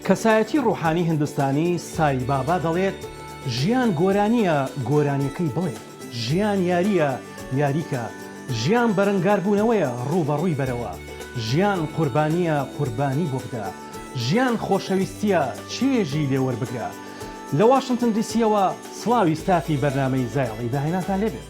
کەسایەتی ڕوحانی هندستانی سای بابا دەڵێت ژیان گۆرانیە گۆرانیەکەی بڵێ، ژیان یاریە یاریکە، ژیان بەرەنگاربوونەوەیە ڕووبەڕووی بەرەوە، ژیان قوربانیە قوربانی بۆ بدە، ژیان خۆشەویستیە چێژی لێوەربگرە. لە واشنگتن دیسیەوە سڵاوی ستافی بەرنامەی زایڵی داهێناتان لێبێت.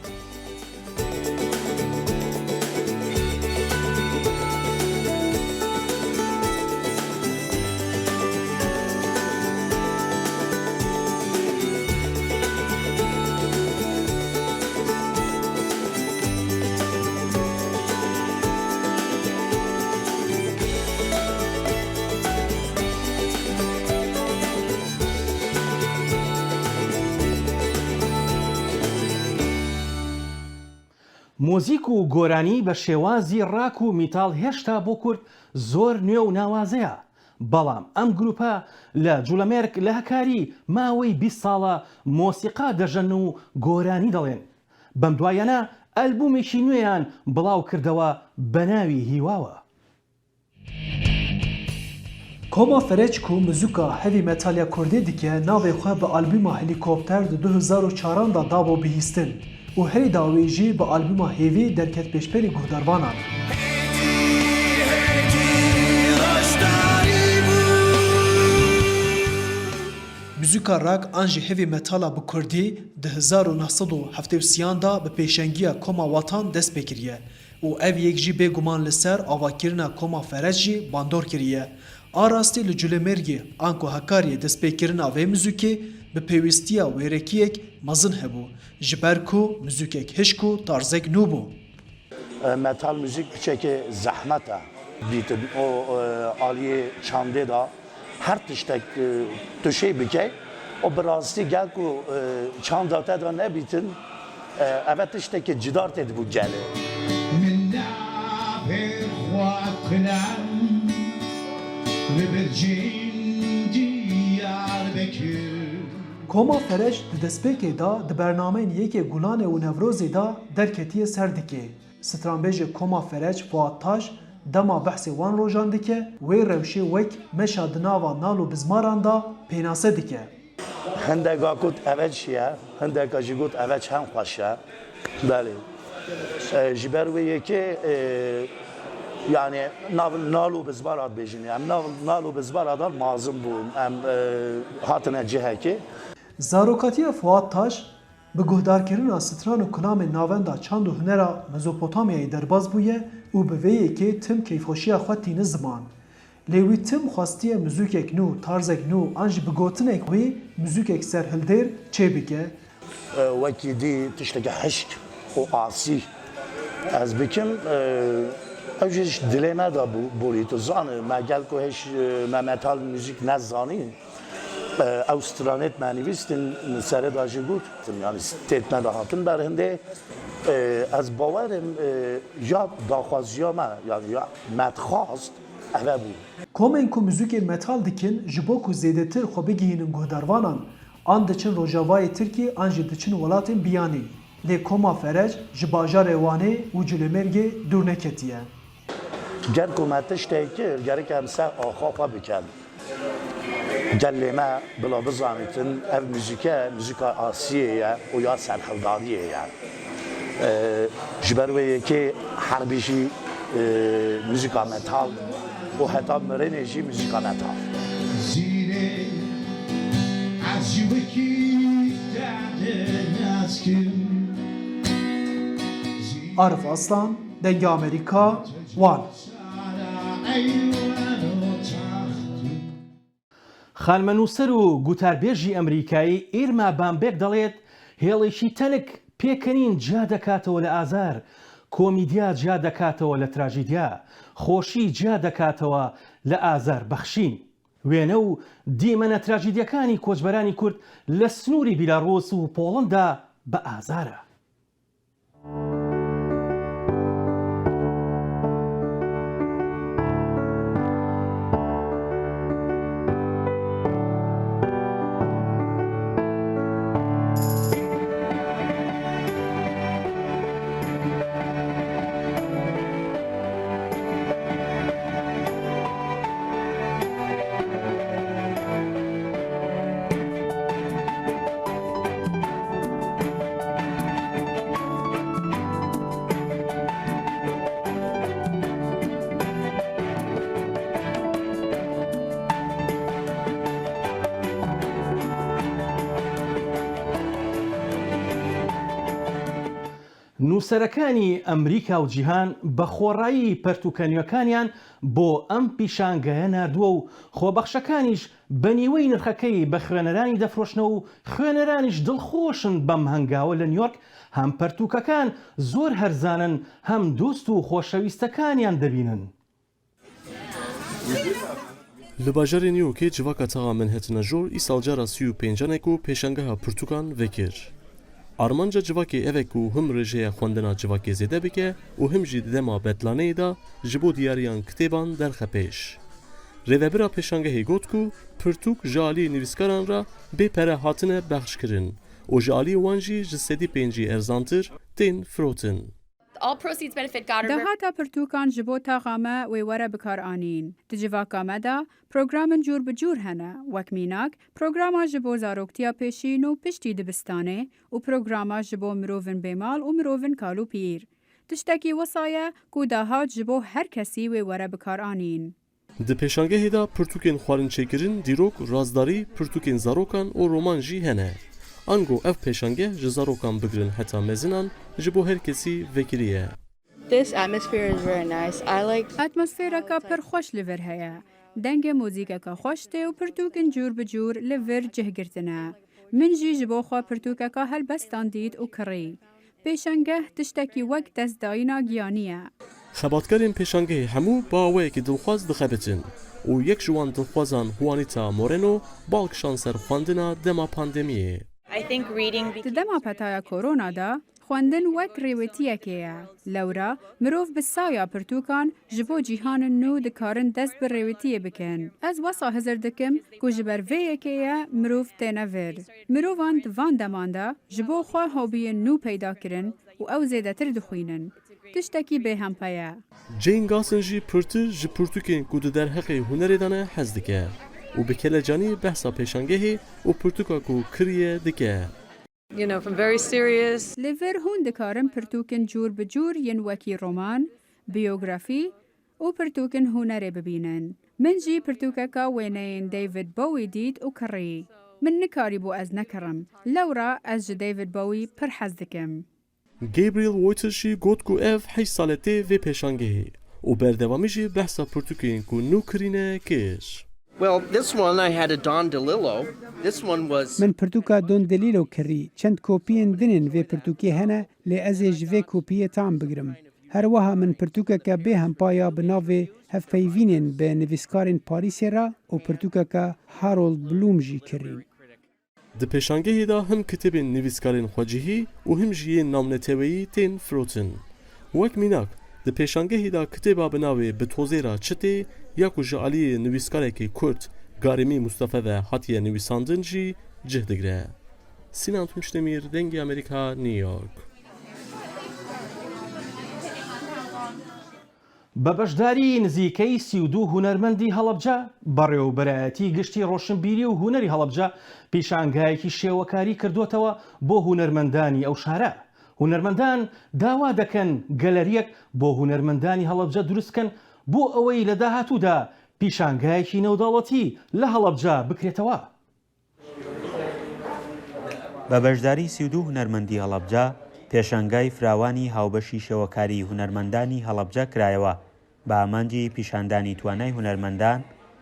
مۆزیک و گۆرانی بە شێوازی ڕاک و میتاڵ هێشتا بۆ کورد زۆر نوێ و ناوازەیە، بەڵام ئەم گروپە لە جوولەمێرگ لە هەکاری ماوەی 20 ساڵە مۆسیقا دەژەن و گۆرانی دەڵێن. بەم دوایەنە ئەلبومێکی نوێیان بڵاو کردەوە بە ناوی هیواوە. کۆما فەرەج و مزوکا هەوی مەتالیا کوردی دیکە ناوێ خۆ بە ئالبوما هەلیکۆپتەر 2004 دا دابۆ بihîstin û herî dawê jî bi albûma hêvî derket pêşberî guhdarvanan. Muzîka rock an jî hevî metala bi Kurdî di 1973 da bi pêşengiya Koma Watan dest pê kiriye û ev yek jî bêguman li ser avakirina Koma Ferec jî bandor kiriye. A rastî li Culemêrgê an ku hekariyê destpêkirina vê muzîkê bi pêwîstiya wêrekiyek mezin hebû ji ber ku muzîkek hişk û tarzek nû bû. Metal müzik biçekê zehmet e. Dîtin o aliyê çandê da her tiştek tu şey bike o bi rastî gel ku çanda te da nebîtin evet tiştekê cidar tê dibû gelê. Min navê xwe kilam li bircên Diyarbekir. Koma Ferec di destpêkê da di bernameyên yekê Gulanê û Newrozê da derketiye ser dike. Stranbêjê Koma Ferec Fuad Taş dema behsê wan rojan dike, wê rewşê wek meşa di nava nal û bizmaran da pênase dike. Hindeka got evet şiye, hindeka jî got evet hem xweş e. Belê. Ji ber wê yekê yani nal û bizmara dibêjin. Em nal û bizmara da mazim bû. Em hatine cihekê. Zarokatiya Fuad Taş bi guhdarkirina stran û kilamên navenda çand û hunera Mezopotamyayê derbas bûye û bi vê yekê tim keyfxweşiya xwe tîne ziman. Lê wî tim xwastiye muzîkek nû, tarzek nû an jî bi gotinek wê muzîkek serhildêr çê bike. Wekî dî tiştekî hişk û asî ez bikim ew jî dilê me da borî tu zanî me gel ku hêj me metal müzik nezanî ew stranêt me nivîstin serê da jî got yani têt me da hatin berhindê ez bawerim ya daxwaziya me yani ya me dixwast ev bû. Komên ku muzîkên metal dikin ji bo ku zêdetir xwe bigihînin guhdarvanan an diçin Rojavayê Tirkî an jî diçin welatên biyanî. Lê Koma Ferec ji bajarê Wanê û Culemêrgê dûr neketiye. Ger ku me tiştek kir gerek em ser axa xwe bikin. Gelê me bila bizanîtin ev muzîke muzîka asiyê ye û ya serhildariyê ye. Ji ber wê yekê herbî jî muzîka metal û heta mirinê jî muzîka metal. Zîrê ez ji wekî derdê neskim. Arif Aslan, Dengê Amerîka, Wan. خانمەنووسەر و گوتاربێژی ئەمریکایی ئێرما بامبێک دەڵێت هێڵێکی تەنک پێکەنین جا دەکاتەوە لە ئازار، کۆمیدیا جا دەکاتەوە لە تراژیدیا، خۆشی جا دەکاتەوە لە ئازار بەخشین. وێنە و دیمەنە تراژیدیەکانی کۆچبەرانی کورد لە سنووری بیلاڕۆس و پۆڵەندا بە ئازارە. نووسەرەکانی ئەمریکا و جیهان بە خۆڕایی پەرتوکەنیەکانیان بۆ ئەم پیشانگەیە نردووە و خۆبەخشەکانیش بە نیوەی نرخەکەی بە خوێنەرانی دەفرۆشنەوە و خوێنەرانیش دڵخۆشن بەم هەنگاوە لە نیویۆرک هەم پەرتوکەکان زۆر هەرزانن هەم دۆست و خۆشەویستەکانیان دەبینن. Li bajarê Newyorkê civaka taxa Manhattan jor îsal cara 35 ku pêşangeha pirtûkan vekir. Armanca civakê ev ku him rêjeya xwendina civakê zêde bike û him jî di dema betlaneyê da ji bo diyariyan kitêban derxe pêş. Rêvebira pêşangehê got ku pirtûk ji aliyê nivîskaran ra bêpere hatine bexşkirin û ji aliyê wan jî ji sedî pêncî erzantir tên firotin. دەهاتە پرتوکان ji bo taxa me wê were bikaranîn. Di civaka me de programên cûr bi cûr hene wek mînak, programa ji bo zaroktiya pêşîn û piştî dibistanê û programa ji bo mirovên bêmal û mirovên kal û pîr. Tiştekî wisa ye ku dahat ji bo her kesî wê were bikaranîn. Di pêşangehê da pirtûkên xwarinçêkirin, dîrok, razdarî, pirtûkên zarokan û roman jî hene. Ango ev pêşangeh ji zarokan bigirin heta mezinan ji bo her kesî vekiriye. Atmosfêreka pir xweş li vir heye. Dengê mûzîkeka xweş tê û pirtûkên cûr bi cûr li vir cihgirtine. Min jî ji bo xwe pirtûkeka helbestan dît û kirî. Pêşangeh tiştekî wek destdayîna giyanî ye. Xebatgerên pêşangehê hemû baweyekî dilxwaz dixebitin û yek ji wan dilxwazan Juanita Moreno balkişan ser xwendina dema pandemiyê. Di dema petaya korona da, xwendin wek rêwetiyekê ye. Lewra, mirov bi saya pirtûkan ji bo cîhanên nû dikarin dest bi rêwetiyê bikin. Ez wesa hezir dikim ku ji ber vê yekê ye mirov têne vir. Mirovan di van deman de ji bo xwe hobiyên nû peyda kirin û ew zêdetir dixwînin. Tiştekî bêhempe ye. Jane Gosson jî pirtir ji pirtûkên ku di derheqê hunerê de ne hez dike û bi kelecanî behsa pêşangehê û pirtûka ku kiriye dike. Li vir hûn dikarin pirtûkên cûr bi cûr yên wekî roman, biyografî û pirtûkên hunerê bibînin. Min jî pirtûkeka wêneyên David Bowie dît û kirî. Min nikarîbû ez nekirim. Lewra ez ji David Bowie pir hez dikim. Gabriel Waiters jî got ku ev 8 sale tê vê pêşangehê û berdewamî jî behsa pirtûkên ku nû kirîne kir. Min pirtûka Don DeLillo kirî. Çend kopiyên dinên vê pirtûkê hene lê ez ê ji vê kopiyê tam bigirim. Her wiha min pirtûkeke bêhempaya bi navê hevpeyvînên bi nivîskarên Parîsê ra û pirtûkeka Harold Bloom jî kirî. Di pêşangehê da him kitêbên nivîskarên xwecihî û him jî yên namneteweyî tên firotin. Wek mînak, di pêşangehê da kitêba bi navê Bi tozê ra çi tê ya ku ji aliyê nivîskarekî Kurd Garîmî Mustafa ve hatiye nivîsandin jî cih digire. Sinan Tunçdemîr, Dengê Amerîka, New York. بە بەشداری نزیکەی 32 هونەرمەندی هەڵەبجە بەڕێوەبەرایەتی گشتی ڕۆشنبیری و هونەری هەڵەبجە پیشانگایەکی شێوەکاری کردوتەوە بۆ هونەرمەندانی ئەو شارە. هونەرمەندان داوا دەکەن گەلەریەک بۆ هونەرمەندانی هەڵەبجە دروستکەن بۆ ئەوەی لە داهاتوودا پیشانگایەکی نێودەوڵەتی لە هەڵەبجە بکرێتەوە. بە بەشداری 32 هونەرمەندی هەڵەبجە پێشانگای فراوانی هاوبەشی شێوەکاری هونەرمەندانی هەڵەبجە کرایەوە بە ئامانجی پیشاندانی توانای هونەرمەندان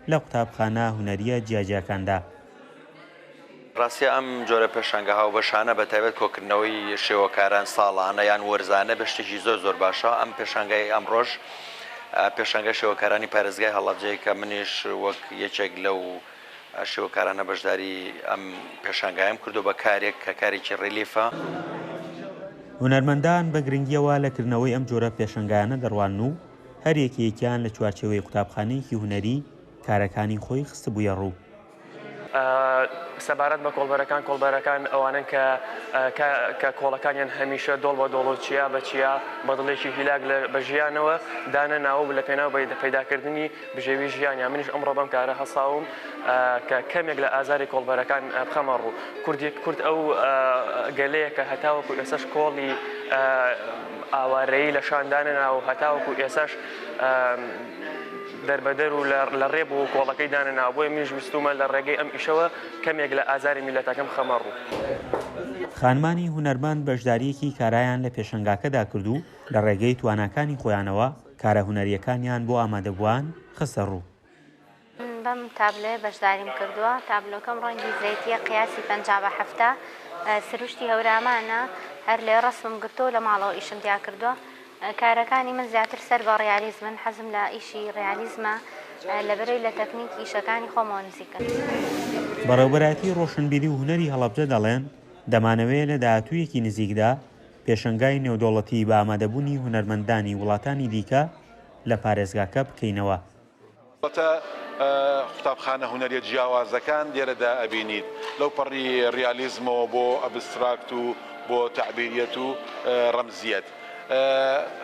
لە قوتابخانە هونەریە جیاجیەکاندا. ڕاستی ئەم جۆرە پێشانگە هاوبەشانە بە تایبەت کۆکردنەوەی شێوەکاران ساڵانە یان وەرزانە بە شتێکی زۆر باشە. ئەم پێشانگای ئەمڕۆژ پێشانگە شێوەکارانی پارێزگای هەڵەبجەی کە منیش وەک یەکێک لەو شێوەکارانە بەشداری ئەم پێشانگایم کردو بە کارێک کە کارێکی ڕێلیفە. هونەرمەندان بە گرنگیەوە لەکردنەوەی ئەم جۆرە پێشەنگایانە دەڕوان و هەر یەکیان لە چوارچێوەی قوتابخانەیەکی هونەری کارەکانی خۆی خستبوویە ڕوو. سەبارەت بە کۆڵبەرەکان ئەوانن کە کۆڵەکانیان هەمیشە دۆڵ بە دۆڵ و چیا بە چیا بەدڵێکی هیلاک بە ژیانەوە دانە ناوە لە پێناو پەیداکردنی بژێوی ژیانیان. منیش ئەمڕۆ بەم کارە هەساوم کە کەمێک لە ئازاری کۆڵبەرەکان بخەمە ڕوو. کورد ئەو گەلەیە کە هەتاوەکو ئێسەش کۆڵی ئاوارەیی لە شاندانە ناو هەتاوەکو ئێسەش دەربەدەر و لە ڕێب و کۆڵەکەی دانەنا بۆیە منیش ویستومە لە ڕێگەی ئەم ئیشەوە کەمێک لە ئازاری میلەتەکەم خەمەڕوو. خانمانی هونەرمەند بەشداریەکی کارایان لە پێشەنگاکەدا کرد و لە ڕێگەی تواناکانی خۆیانەوە کارە هونەریەکانیان بۆ ئامادەبووان خستە ڕوو. بەم تابلۆ بەشداریم کردووە. تابلۆکەم ڕەنگی زەیتیە قیاسی 50/70 سروشتی هەورامانە هەر لێ ڕەسمم گرتۆ لە ماڵەوە ئیشم دیا کردووە. کارەکانی من زیاتر سەر بە ڕیالیزمن، حەزم لە ئیشی ڕیالیزمە لەبەرەوەی لە تەکنیکی ئیشەکانی خۆمەوە نزیکن. بەڕێوەبەراتی ڕۆشنبیری و هونەری هەڵەبجە دەڵێن دەمانەوێت لە داهاتوویەکی نزیکدا پێشەنگای نێودەوڵەتی بە ئامادەبوونی هونەرمەندانی وڵاتانی دیکە لە پارێزگاکە بکەینەوە. قوتابخانە هونەریە جیاوازەکان لێرەدا ئەبینیت لەو پەڕی ریالیزمەوە بۆ ئەبستراکت و بۆ تعبیریەت و ڕەمزیەت.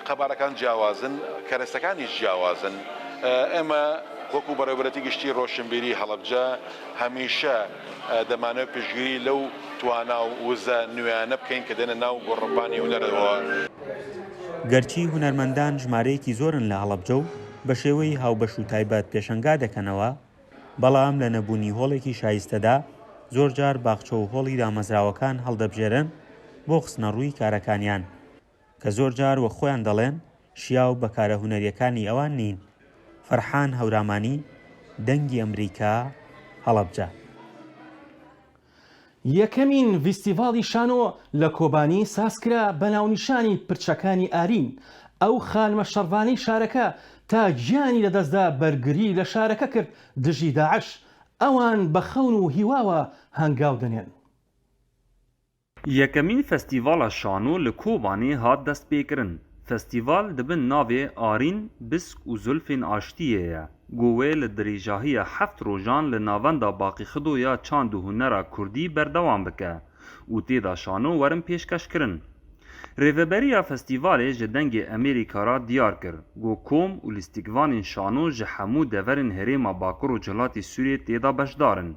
قەبارەکان جیاوازن، کەرەستەکانیش جیاوازن. ئێمە وەکو بەڕێوەبەرەتی گشتی ڕۆشنبیری هەڵەبجە هەمیشە دەمانەوێت پشتگیری لەو توانا و وزە نوێیانە بکەین کە دێنە ناو گۆڕەپانی هونەرەوە. گەرچی هونەرمەندان ژمارەیەکی زۆرن لە هەڵەبجە و بە شێوەی هاوبەش و تایبەت پێشەنگا دەکەنەوە، بەڵام لە نەبوونی هۆڵێکی شایستەدا زۆر جار باخچە و هۆڵی دامەزراوەکان هەڵدەبژێرن بۆ خستنە ڕووی کارەکانیان کە زۆر جار وە خۆیان دەڵێن شیاو بە کارە هونەریەکانی ئەوان نین. فەرحان هەورامانی، دەنگی ئەمریکا، هەڵەبجە. یەکەمین ڤیستیڤاڵی شانۆ لە کۆبانی سازکرا بە ناونیشانی پرچەکانی ئارین. ئەو خانمە شەڕوانەی شارەکە تا گیانی لەدەستدا بەرگری لە شارەکە کرد دژی داعش. ئەوان بە خەون و هیواوە هەنگاو دەنێن. یەکەمین فەستیڤاڵە شانۆ لە کۆبانێ هات دەست پێکردن. فەستیڤال دبن ناوێ ئارین بسک و زولفên ئاشتیەیە. گۆوێ لە درێژاهیە 7 ڕۆژان لە ناوەندا باقی خدۆیا چاند و هونەرا کوردی بەردەوام بکە و تێدا شانۆ وەرم پێشکەشکردن. ڕێڤەبەریە فەستیڤالێ ji dengê Amerîka ra diyar kir got kom û lîstikvanên şano ji hemû deverên herêma Bakur û Cilatê Sûriyê têda beşdar in.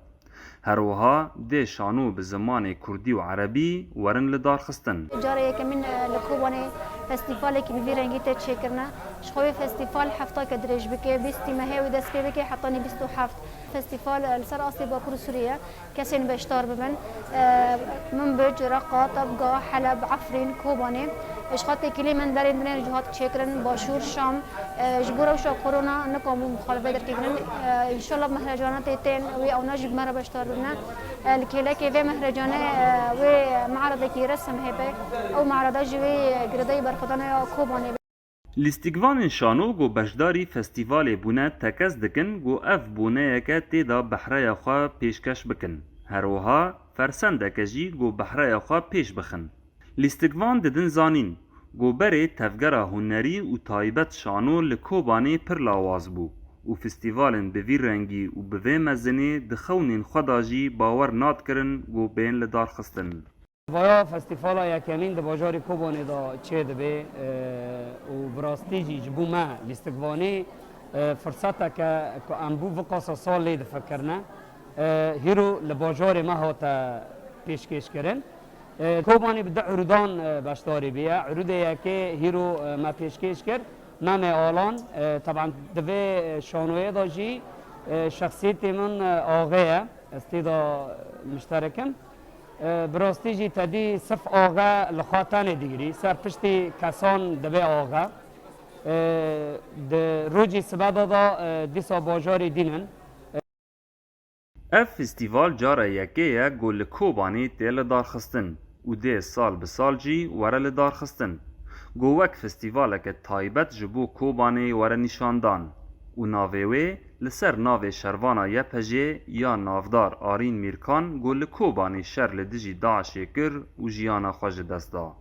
Herwiha dê şano bi zimanê Kurdî û Erebî werin li darxistin. Cara yekemîn li Kobanê festîvalekî bi vî rengî tê çêkirine. Ji xwe festîval heftake dirêj bike, bîstî mehê wê dest pê bike hetanî 27. Festîval li ser asê Bakur û Sûriye kesên beşdar bibin. Minbij, Reqa, Tabga, Heleb, Efrîn, Kobanê. Ji xatekî lê min derên dinê ji hat çêkirin Başûr, Şam. Ji bo rewşa korona nikabûn muxalefet derkêkirin. İnşallah mehrecana tê tên wê ew ne jî me re beşdar bibine. Li kêlekê vê mehrecane wê meعرضekî resm hebe ew meعرضa ji wê girdeyê berxwedanaya Kobanê. Lîstikvanên şano got beşdarî festîvalê bûne tekez dikin got ev bûneyeke têda behreya xwe pêşkeş bikin. Herwiha fersendeke jî got behreya xwe pêş bixin. Lîstikvan didin zanîn got berê tevgera hunerî û taybet şano li Kobanê pir lawaz bû û festîvalên bi vî rengî û bi vê mezinê di xewnên xwe da jî bawer nadkirin got bên li darxistin. Vaya festîvala yekemîn di bajarê Kobanê da çê dibe û bi rastî jî ji bo me lîstikvanê firseteke ku em bû vi qasa salê difekirine hîro li bajarê me hate pêşkêşkirin. Kobanê bi di erudan beşdarî bûye. Erudeyekê hîro me pêşkêş kir. Memê alan teban di vê şanoyê da jî şexsiyetê min axe ye. Ez tê da müşterekim. Bi rastî jî tedî sirf axe li xwe tenê digirî. Ser piştî kesan dibe axe. Di rojê sibeda da dîsa bajarê dînin. Ev festîval cara yekê ye got li Kobanê tê li darxistin û dê sal bi sal jî were li darxistin. Got wek festîvaleke taybet ji bo Kobanê were nîşandan û navê wê li ser navê şervana Yepejê ya navdar Arîn Mîrkan got li Kobanê şer li dijî Daişê kir û jiyana xwe ji dest da.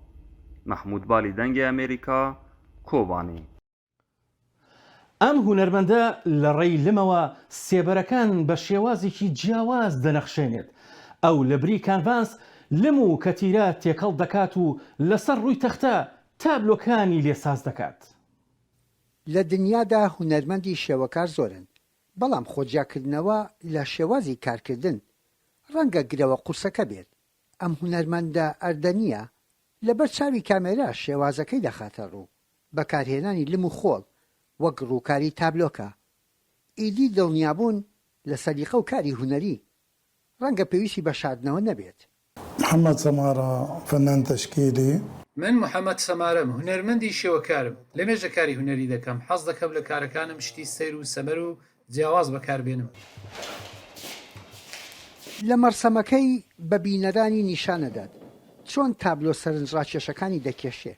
Mehmûd Balî dengê Amerîka, Kobanê. ئەم هونەرمەندە لە ڕێی لمەوە سێبەرەکان بە شێوازێکی جیاواز دەنەخشێنێت. ئەو لە بری کانڤاس لم و کەتیرە تێکەڵ دەکات و لەسەر ڕووی تەختە تابلۆکانی لێساز دەکات. لە دنیادا هونەرمەندی شێوەکار زۆرن، بەڵام خۆجیاکردنەوە لە شێوازی کارکردن ڕەنگە گرەوە قورسەکە بێت. ئەم هونەرمەندە ئەردەنیە لەبەر چاوی کامێرا شێوازەکەی دەخاتە ڕوو. بەکارهێنانی لم و خۆڵ وەک ڕووکاری تابلۆکە ئیدی دڵنیابوون لە سەلیقە و کاری هوەری ڕەنگە پێویستی بە شاردنەوە نەبێت. محمد سەمارە فەنان تەشکیلی. من محەممەد سەمارەم هونەرمەندی شێوەکارم لە مێژە کاری هوەری دەکەم حەز دەکەم لە کارەکانم شتی سەیر و سەمەر و جیاواز بەکاربێنم. لە مەرسەمەکەی بە بینەرانی نیشانەدات چۆن تابلۆ سەرنجڕاکێشەکانی دەکێشێ.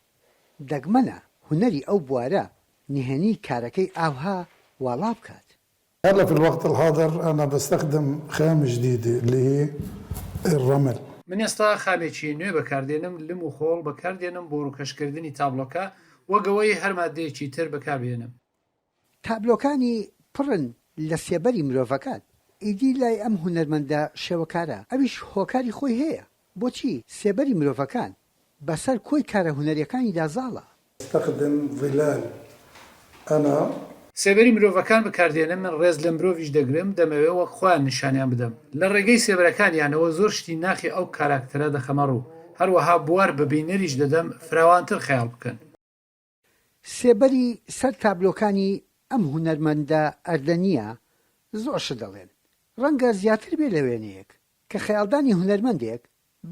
دەگمەنە هوەری ئەو بوارە نهێنی کارەکەی ئاوها واڵا بکات. هلا في الوقت الحاضر أنا بستخدم خام جديدة اللي هي الرمل. من ئێستا خامێکی نوێ بەکاردێنم لم و خۆڵ بەکاردێنم بۆ ڕووکەشکردنی تابلۆکە وەگەوەی هەر مادەیەکی تر بەکاربێنم. تابلۆکانی پڕن لە سێبەری مرۆڤەکان. ئیدی لای ئەم هونەرمەندە شێوەکارە ئەویش هۆکاری خۆی هەیە. بۆچی سێبەری مرۆڤەکان بەسەر کۆی کارە هوەریەکانی دازاڵە. استخدم ظلال أنا سێبەری مرۆڤەکان بەکاردێنم من ڕێز لە مرۆڤیش دەگرم دەمەوێت وەک خۆیان نیشانیان بدەم. لە ڕێگەی سێبەرەکانیانەوە زۆر شتی ناخی ئەو کاراکتەرە دەخەمە ڕوو. هەروەها بوار بە بینەریش دەدەم فراوانتر خەیاڵ بکەن. سێبەری سەر تابلۆکانی ئەم هونەرمەندە ئەردەنیە زۆرش دەڵێن. ڕەنگە زیاتر بێ لە وێنەیەک کە خەیاڵدانی هونەرمەندێک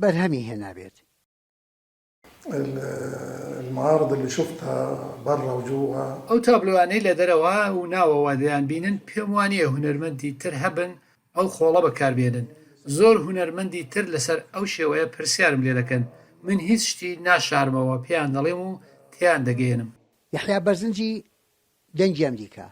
بەرهەمی هێنابێت. المعارض اللي شفتها برا وجوا ئەو تابلوانەی لە دەرەوە و ناوەوە دەیان بینن پێم وانییە هونەرمەندی تر هەبن ئەو خۆڵە بەکاربێنن. زۆر هونەرمەندی تر لەسەر ئەو شێوەیە پرسیارم لێ دەکەن. من هیچ شتی ناشارمەوە پێیان دەڵێم و تیان دەگەێنم. یحیا بەرزنجی دەنگی ئەمریکا.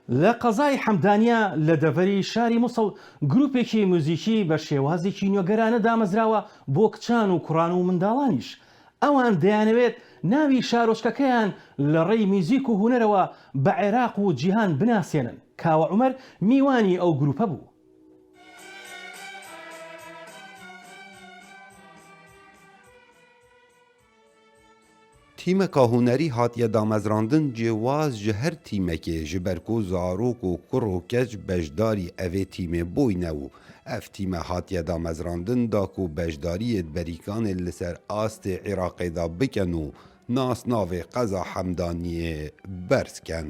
لە قەزای حەمدانیە لە دەڤەری شاری مووسڵ گروپێکی موزیکی بە شێوازێکی نوێگەرانە دامەزراوە بۆ کچان و کوڕان و منداڵانیش. ئەوان دەیانەوێت ناوی شارۆچکەکەیان لە ڕێی میوزیک و هونەرەوە بە عێراق و جیهان بناسێنن. کاوە عومەر میوانی ئەو گروپە بوو. تیمەکە هوەری هاتیە دامەزراندن جێواز ji her tîmekê ji ber ku zarok û kur û keç beşdarî evê tîmê bûyne û ev tîme hatiye damezrandin da ku beşdariyê berîkanê li ser astê Iraqê da bikin û nas navê Qeza Hemdaniyê bersken.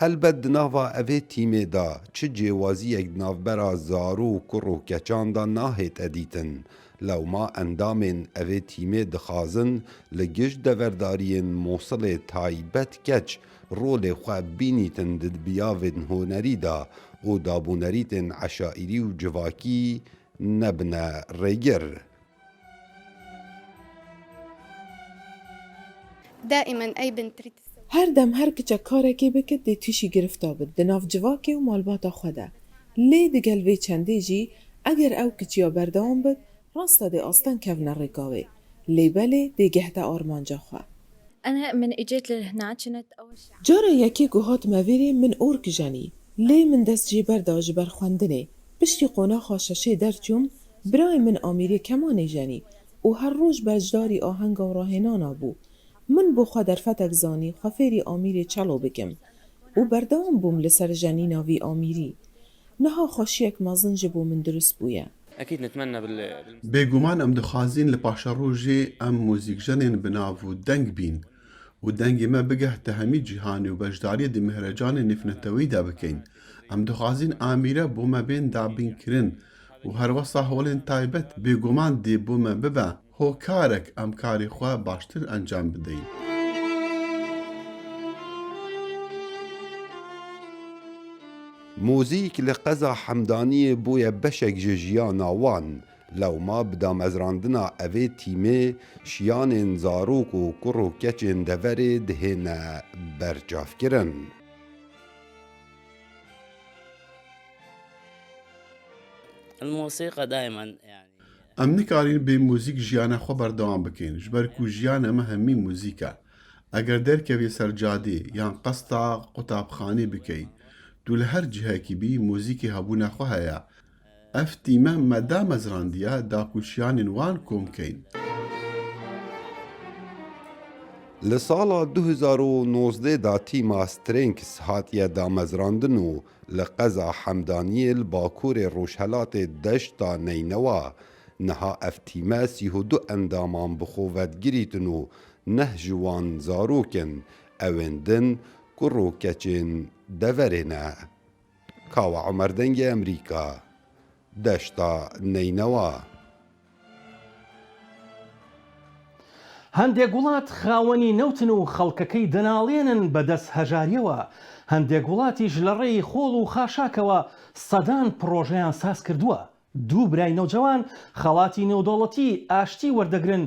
Helbet di nava evê tîmê da çi cêwaziyek navbera zaro û kur û keçan da nahêt edîtin. لەوما ئەندامên ئەvê tîmê dixwazin li giş deverdariyên Mosilê taybet keç rolê xwe bînîtin di biyavên hunerî da û dabûnerîtên eşaîrî û civakî nebine rêgir. her dem her kiçek karekê bikir dê tûşî girifta bit di nav civakê û malbata xwe de. Lê di gel vê çendê jî eger ew kiçiya berdewam bit ڕاستە دێ ئاستان کەونە ڕێگاوێ لێبەلێ دێگەهتە ئارمانجا خوا. جارە یەکێک و هاتمە vêrê min or kijenî lê min dest jê berda ji ber xwendinê piştî qonaxa şeşê derçûm birayê min amîrê kemanê jenî û her roj beşdarî ahenga û rahênana bû. Min بۆ xwe derfetek zanî xwe fêrî amîrê çelo bikim û berdewam bûm li ser jenîna vî amîrî. Niha xweşiyek mezin ji bo min durist bûye. أكيد نتمنى بێگومان ئەم دخوازین لە پاشە ڕۆژێ ئەم موزیکژەنێن بناو و دەنگ بین و دەنگی me bigehte hemî cîhanî û beşdariyê di mihrecanê nifnetewî de bikin. Em dixwazin amîre bû me bên dabînkirin û herwesa holên taybet bêguman dê bû me bibe hokarek em karê xwe baştir encam bidin. موزیک li Qeza Hemdaniyê bûye beşek ji jiyana wan. Lewma bi damezrandina evê tîmê şiyanên zarok û kur û keçên deverê dihêne berçavkirin. Em nikarin bê mûzik jiyana xwe berdewam bikin ji ber ku jiyan me hemî mûzik e. Eger derkevî ser cadê yan qesta qutabxanê bikey tu li her cihekî bî mûzîkê hebûna xwe heye. Ev tîme me damezrandiye da ku şiyanên wan kom bikeyn. Li sala 2019 da tîma Strings hatiye damezrandin û li Qeza Hemdaniyê li Bakurê Rojhilatê deşta Neynewa niha ev tîme 32 endaman bi xwe vedgirîtin û neh ji wan zarokin ewên din کوڕ و کەچێن دەڤەرێنە کاوە عومەردەنگی ئەمریکا دەشتا نەینەوە. هەندێک وڵات خاوەنی نەوتن و خەڵکەکەی دەناڵێنن بەدەست هەژاریەوە، هەندێک وڵاتیش لە ڕێی خۆڵ و خاشاکەوە سەدان پرۆژەیان ساز کردووە. دوو برای نەوجەوان خەڵاتی نێودەوڵەتی ئاشتی وەردەگرن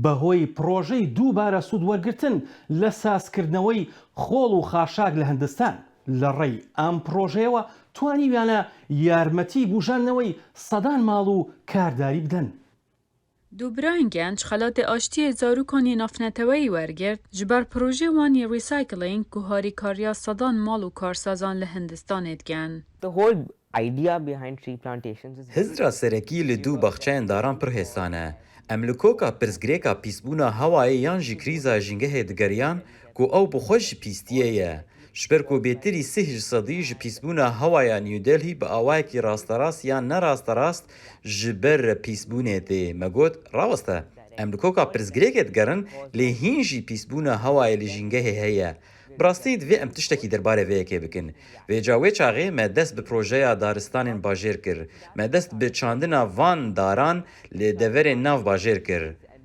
بەهۆی پرۆژەی دووبارە سوود وەرگرتن لە سازکردنەوەی خۆڵ و خاشاک لە هەندستان. لە ڕێی ئەم پرۆژەیەوە توانیویانە یارمەتی بوژانەوەی سەدان ماڵ و کارداری بدەن. دووبرایان گەنج خەڵاتێ ئاشتیە زاروکانی نافنەتەوەی وەرگرت ji ber projê wanî recycling ku harîkariya sedan mal û karsazan li Hindistanê dikin. Hizra serekî li dû baxçeyên daran pir hêsan e. Em li koka pirsgirêka pîsbûna hewayê yan jî krîza jîngehê digeriyan ku ew bi xwe ji pîstiyê ye. Ji ber ku bêtirî 3% ji pîsbûna hewaya New Delhi bi awayekî rasterast yan nerasterast ji ber pîsbûnê tê. Me got raweste. Em li koka pirsgirêkê digerin lê hîn jî pîsbûna hewayê li jîngehê heye. Birastî divê em tiştekî derbarê vê yekê bikin. Vêca wê çaxê me dest bi projeya daristanên bajêr kir. Me dest bi çandina van daran lê deverên nav bajêr kir.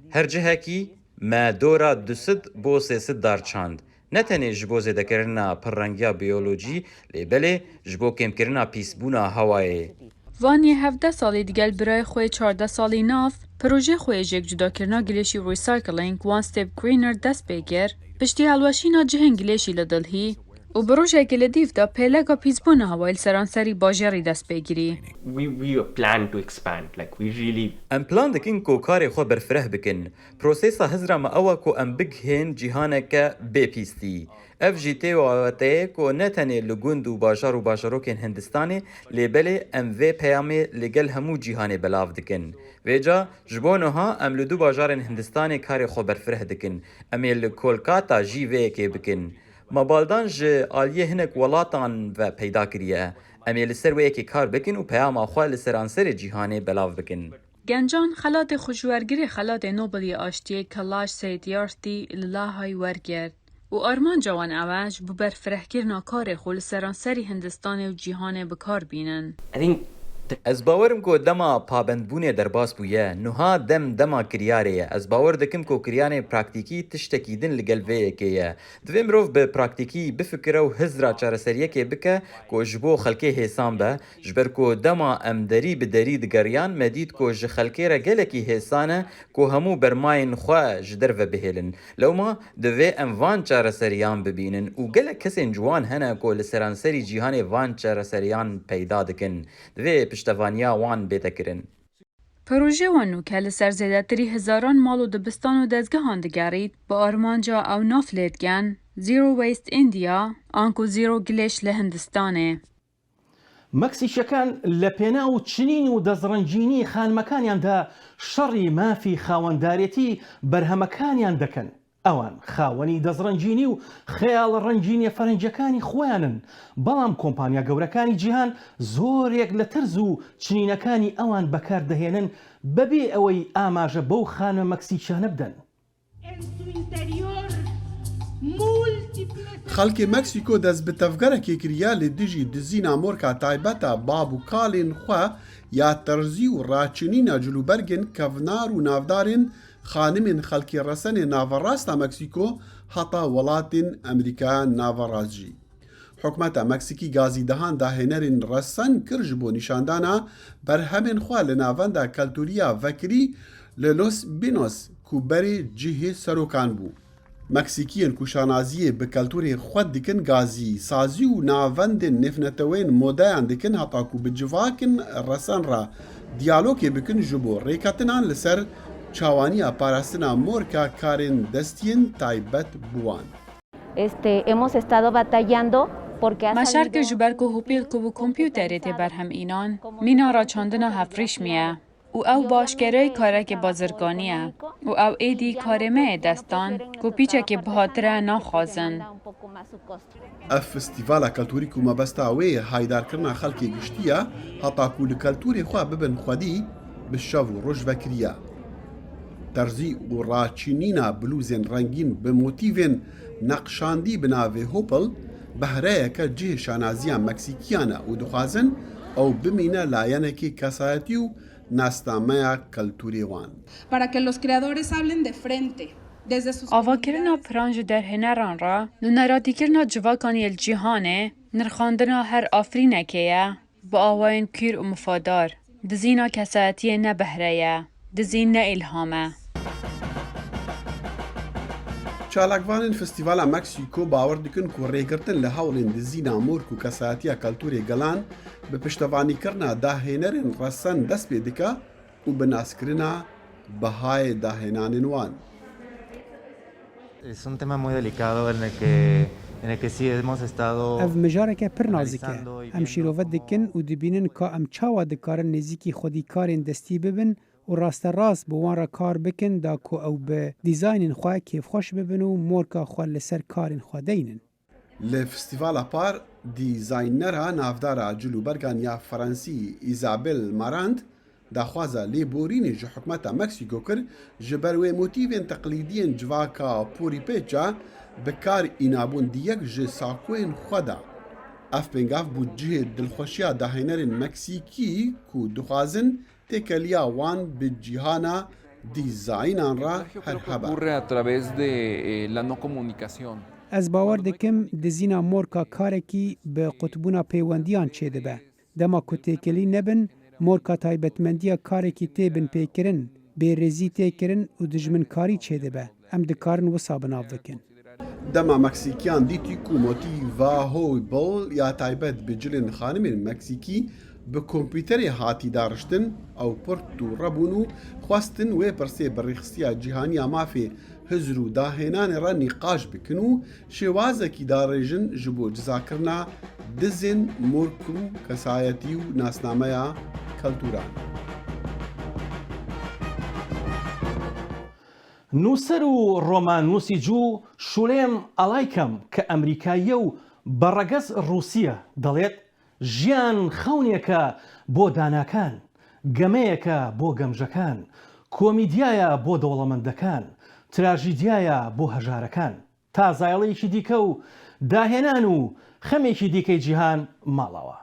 Her cihekî me dora 200 bo 300 dar çand. Ne tenê ji bo zêdekirina pirrengiya biyolojî lê belê ji bo kêmkirina pîsbûna hewayê. Vanî 17 salî digel birayê xwe 14 salî nav, projê xwe jêk cudakirina gilêşî recycling One Step Greener dest pê kir, piştî helweşîna cihên gilêşî li Dilhî û bi rojekê li dîv de pêleka pîsbûna hewayê li seranserî bajarî dest pê girî. Em plan dikin ku karê xwe berfireh bikin. Prosêsa hizra me ew e ku em bighên cîhaneke bêpîstî. Ev jî tê waweteyê ku ne tenê li gund û bajar û bajarokên Hindistanê lê belê em vê peyamê li gel hemû cîhanê belav dikin. Vêca ji bo niha em li du bajarên Hindistanê karê xwe berfireh dikin. Em ê li Kolkata jî vê yekê bikin. Mabaldan ji aliyê hinek welatan ve peyda kiriye. Em ê li ser wê yekê kar bikin û peyama xwe li seranserê cîhanê belav bikin. Gencan xelatê xweşwergirê xelatê Nobelê aştiyê Kailash Satyarthi li Lahey wergirt û armanca wan ew e ji bo berfirehkirina karê xwe li seranserî Hindistanê û cîhanê bi kar bînin. Ez bawerim ku dema pabendbûnê derbas bûye, niha dem dema kiryarê ye. Ez bawer dikim ku kiryanê praktîkî tiştekî din li gel vê yekê ye. Divê mirov bi praktîkî bifikire û hizra çareseriyekê bike ku ji bo xelkê hêsan be, ji ber ku dema em derî bi derî digeriyan me dît ku ji xelkê re gelekî hêsan e ku hemû bermayên xwe ji derve bihêlin. Lewma divê em van çareseriyan bibînin û gelek kesên ciwan hene ku li seranserî cîhanê van çareseriyan peyda dikin. Divê piştevaniya wan bêtekirin. Projê wan nûke li ser zêdetirî hizaran mal û dibistan û dezgehan digerît bi armanca ew nav lê dikin Zero Waste India an ku zîro gilêş li Hindistanê. مەکسیکەکان لە پێنا و چنین و دەستڕەنجینی خانمەکانیاندا شەڕی مافی خاوەندارێتی بەرهەمەکانیان دەکەن. ئەوان خاوەنی دەستڕەنجینی و خەیاڵە ڕەنجینیە فەرنجەکانی خۆیانن، بەڵام کۆمپانیا گەورەکانی جیهان زۆرێک لە ترز و چنینەکانی ئەوان بەکاردەهێنن بەبێ ئەوەی ئاماژە بەو خانە مەکسیکیانە بدەن. خەڵکی مەکسیکۆ دەست بە تەفگەرێکی کردیا لە دژی دزینە مۆرکا تایبەتە باب و کاڵێن خوا یا تەرزی و ڕاچنینە جلوبەرگن کەڤنار و ناودارن خانمên xelkê resenê naverasta Meksîko heta welatên Amerîkaya naverast jî. Hikûmeta Meksîkî gazîdehan dahênerên resen kir ji bo nîşandana berhemên xwe li navenda keltûriya vekirî li Los Pinos ku berê cihê serokan bû. Meksîkiyên ku şanaziyê bi keltûrê xwe dikin gazî, sazî û navendên nêfnetewên modeyan dikin heta ku bi civakên resen re diyalogê bikin ji bo rêketinan li ser çawaniya parastina morka karên destiyên taybet bûwan. Me şerkir ji ber ku hûpîl ku bi kompyûterê tê berhem înan, mîna raçandina hevreşmî ye û ew başgereyê karekê bazirganî ye û ew êdî karê me yê destan ku pîçekê bihatire naxwazin. Ev festîvala keltûrî ku mebesta wê haydarkirina xelkê giştiye heta ku li keltûrê xwe bibin xwedî bi şev û roj vekiriye. Terzî û raçînîna blûzên rengîn bi motîvên neqşandî bi navê Hopel بەهرەیەکە جێ شانازیان مەکسیکیانە و دخوازن ئەو بمینە لایەنێکی کەسایەتی و ناسنامەیە کەلتوریوان. ئاواکردنا پران ji derhêneran re li neratîkirina civakan yê li cîhanê nirxandina her afrînekê ye bi awayên kûr û mifadar dizîna kesayetiyê ne behre ye dizîn ne îlham e. چالاکوانên Festîvala Meksîko bawer dikin ku rêgirtin li hewlên dizîna mork û kesayetiya keltûrê gelan bi piştevanîkirina dahênerên resan dest pê dike û bi naskirina bihayê dahênanên wan. Ev mijareke pir nazik e. Em şîrove dikin û dibînin ka em çawa dikarin nêzîkî xwedîkarên destî bibin û rasterast bi wan re kar bikin da ku ew bi dîzaynên xwe kêfxweş bibin û morka xwe li ser karên xwe deynin. Li Festîvala Par dîzaynera navdara cilûbergan ya Fransî Isabel Marant daxwaza lêborînê ji hikûmeta Meksîko kir ji ber wê motîvên teqlîdiyên civaka porîpêça bi kar înabûn diyek ji sakoyên xwe da. Ev pêngav bû cihê dilxweşiya dahênerên Meksîkî ku dixwazin têkeliya wan bi cîhana dîzaynan re her hebe. Ez bawer dikim dizîna morka karekî bi qutbûna pêwendiyan çêdibe. Dema ku têkelî nebin, morka taybetmendiya karekî têbin pêkirin, bêrêzî têkirin û dijminkarî çêdibe. Em dikarin wisa binav bikin. Dema Meksîkiyan dîtî ku motîva Hoybol ya taybet bi cilên xanimên Meksîkî bi kompîterê hatî dariştin ew pirt û rebûn û xwestin wê pirsê bi rêxistiya cîhaniya mafê hizr û dahênanê re nîqaş bikin û şêwazekî darêjin ji bo cizakirina dizên mork û kesayetî û nasnameya keltûran. نووسەر و ڕۆمان نووسی جوو شولێم ئەڵایکەم کە ئەمریکاییە و بەڕەگەز ڕووسیە دەڵێت ژیان خەونێکە بۆ داناکان، گەمەیەکە بۆ گەمژەکان، کۆمیدیایە بۆ دەوڵەمەندەکان، تراژیدیایە بۆ هەژارەکان، تا زایڵەیەکی دیکە و داهێنان و خەمێکی دیکەی جیهان ماڵەوە.